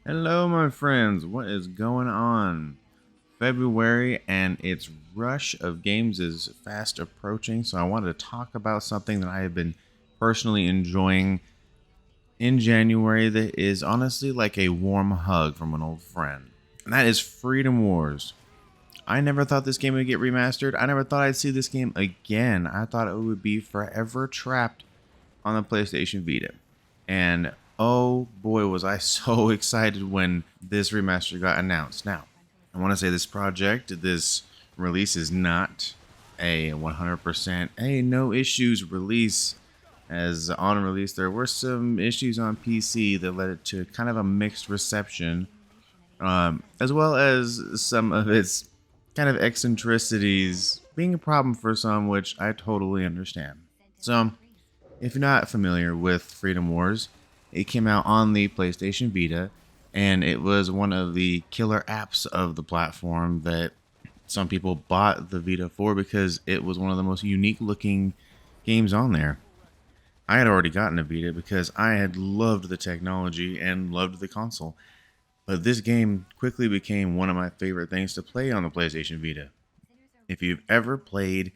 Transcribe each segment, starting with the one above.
Hello, my friends. What is going on? February and its rush of games is fast approaching, so I wanted to talk about something that I have been personally enjoying in January that is honestly like a warm hug from an old friend. And that is Freedom Wars. I never thought this game would get remastered. I never thought I'd see this game again. I thought it would be forever trapped on the PlayStation Vita. And oh boy, was I so excited when this remaster got announced. Now, I want to say this release is not a 100% no issues release. As on release, there were some issues on PC that led it to kind of a mixed reception, as well as some of its kind of eccentricities being a problem for some, which I totally understand. So, if you're not familiar with Freedom Wars, it came out on the PlayStation Vita, and it was one of the killer apps of the platform that some people bought the Vita for because it was one of the most unique looking games on there. I had already gotten a Vita because I had loved the technology and loved the console, but this game quickly became one of my favorite things to play on the PlayStation Vita. If you've ever played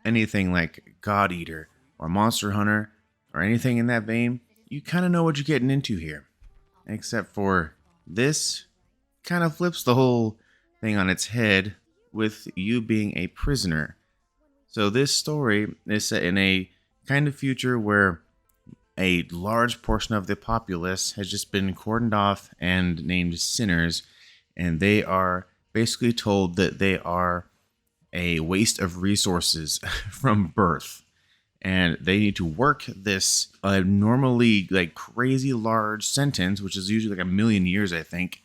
anything like God Eater or Monster Hunter or anything in that vein, you kind of know what you're getting into here. Except for this kind of flips the whole thing on its head with you being a prisoner. So this story is set in a kind of future where a large portion of the populace has just been cordoned off and named sinners, and they are basically told that they are a waste of resources from birth, and they need to work this normally like crazy large sentence, which is usually like a million years, I think,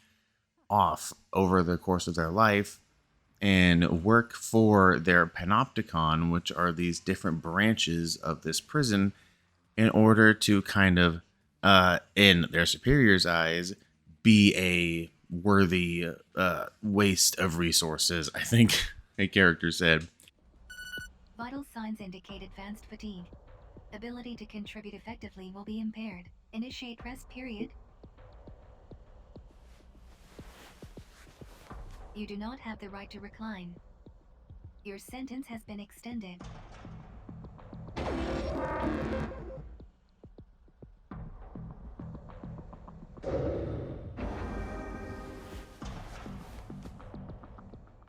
off over the course of their life, and work for their panopticon, which are these different branches of this prison, in order to kind of, in their superiors' eyes, be a worthy waste of resources. I think a character said. Vital signs indicate advanced fatigue. Ability to contribute effectively will be impaired. Initiate rest period. You do not have the right to recline. Your sentence has been extended.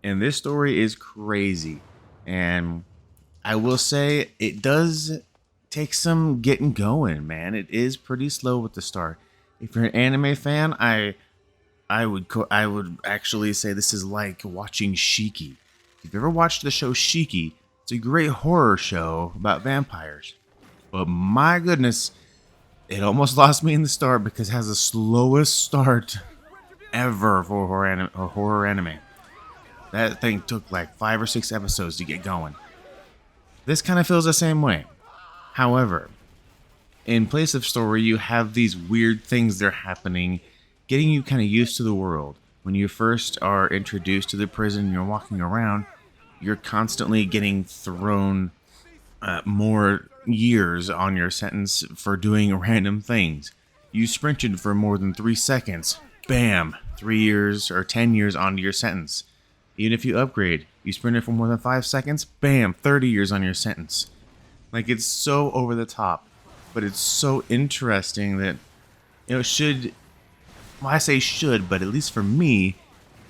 And this story is crazy. And I will say it does take some getting going, man. It is pretty slow at the start. If you're an anime fan, I would actually say this is like watching Shiki. If you've ever watched the show Shiki, it's a great horror show about vampires. But my goodness, it almost lost me in the start because it has the slowest start ever for horror anime. That thing took like 5 or 6 episodes to get going. This kind of feels the same way. However, in place of story, you have these weird things that are happening, getting you kind of used to the world. When you first are introduced to the prison, you're walking around, you're constantly getting thrown more years on your sentence for doing random things. You sprinted for more than 3 seconds. Bam! 3 years or 10 years onto your sentence. Even if you upgrade, you sprinted for more than 5 seconds. Bam! 30 years on your sentence. Like, it's so over the top, but it's so interesting that, should, well, I say should, but at least for me,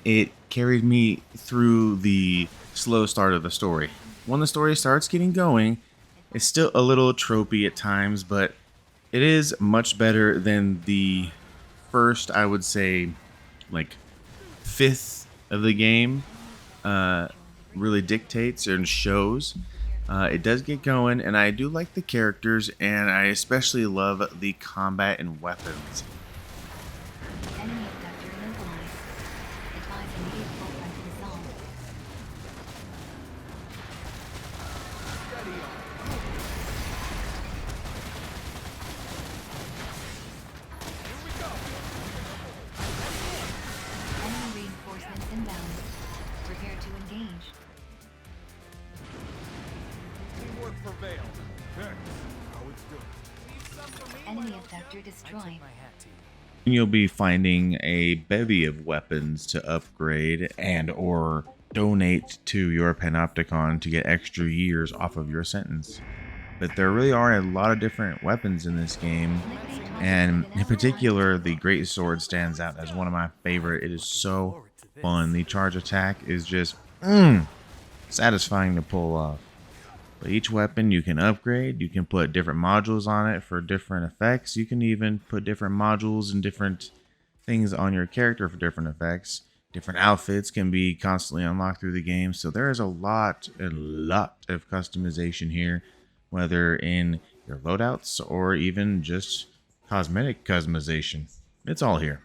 it carried me through the slow start of the story. When the story starts getting going, it's still a little tropey at times, but it is much better than the first, I would say, like fifth of the game really dictates and shows. It does get going, and I do like the characters, and I especially love the combat and weapons. Enemy abductor localized. Advise immediate fulcrum resolve. Enemy reinforcements inbound. Prepare to engage. Teamwork prevailed. That's how it's done. Enemy abductor destroyed. My hat to you. You'll be finding a bevy of weapons to upgrade and or donate to your panopticon to get extra years off of your sentence. But there really are a lot of different weapons in this game, and in particular the great sword stands out as one of my favorite. It is so fun. The charge attack is just satisfying to pull off. But each weapon you can upgrade. You can put different modules on it for different effects. You can even put different modules and different things on your character for different effects. Different outfits can be constantly unlocked through the game. So there is a lot of customization here, whether in your loadouts or even just cosmetic customization. It's all here.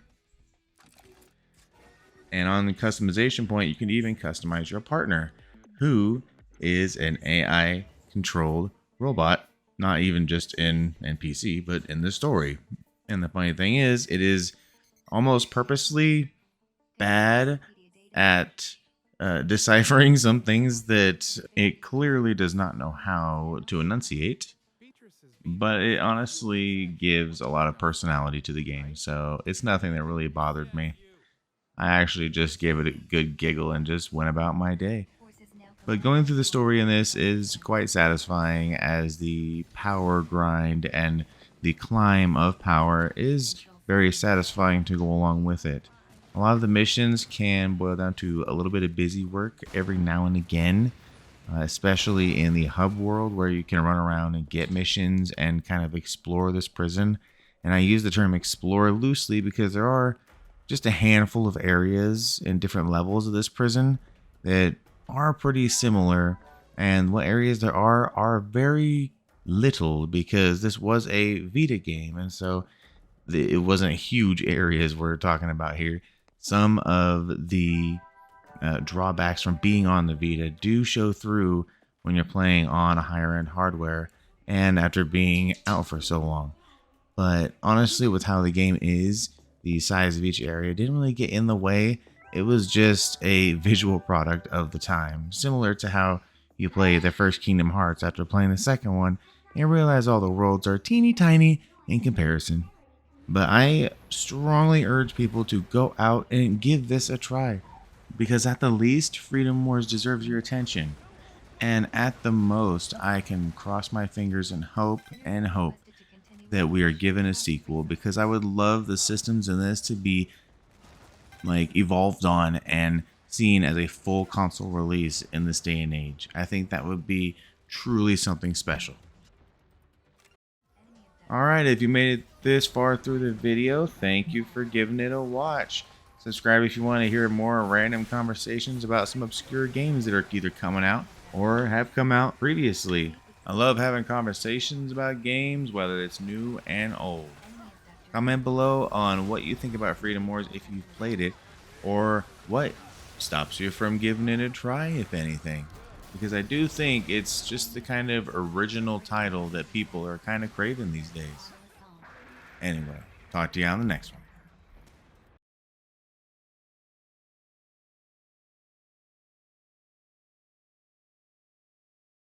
And on the customization point, you can even customize your partner, who is an AI controlled robot, not even just in NPC, but in the story. And the funny thing is, it is almost purposely bad at deciphering some things that it clearly does not know how to enunciate, but it honestly gives a lot of personality to the game. So it's nothing that really bothered me. I actually just gave it a good giggle and just went about my day. But going through the story in this is quite satisfying, as the power grind and the climb of power is very satisfying to go along with it. A lot of the missions can boil down to a little bit of busy work every now and again, especially in the hub world where you can run around and get missions and kind of explore this prison. And I use the term explore loosely because there are just a handful of areas in different levels of this prison that are pretty similar, and what areas there are very little because this was a Vita game, and so it wasn't huge areas we're talking about here. Some of the drawbacks from being on the Vita do show through when you're playing on a higher end hardware and after being out for so long. But honestly, with how the game is, the size of each area didn't really get in the way. It was just a visual product of the time, similar to how you play the first Kingdom Hearts after playing the second one and realize all the worlds are teeny tiny in comparison. But I strongly urge people to go out and give this a try, because at the least, Freedom Wars deserves your attention. And at the most, I can cross my fingers and hope that we are given a sequel, because I would love the systems in this to be like evolved on and seen as a full console release in this day and age. I think that would be truly something special. Alright, if you made it this far through the video, thank you for giving it a watch. Subscribe if you want to hear more random conversations about some obscure games that are either coming out or have come out previously. I love having conversations about games, whether it's new and old. Comment below on what you think about Freedom Wars if you've played it, or what stops you from giving it a try, if anything. Because I do think it's just the kind of original title that people are kind of craving these days. Anyway, talk to you on the next one.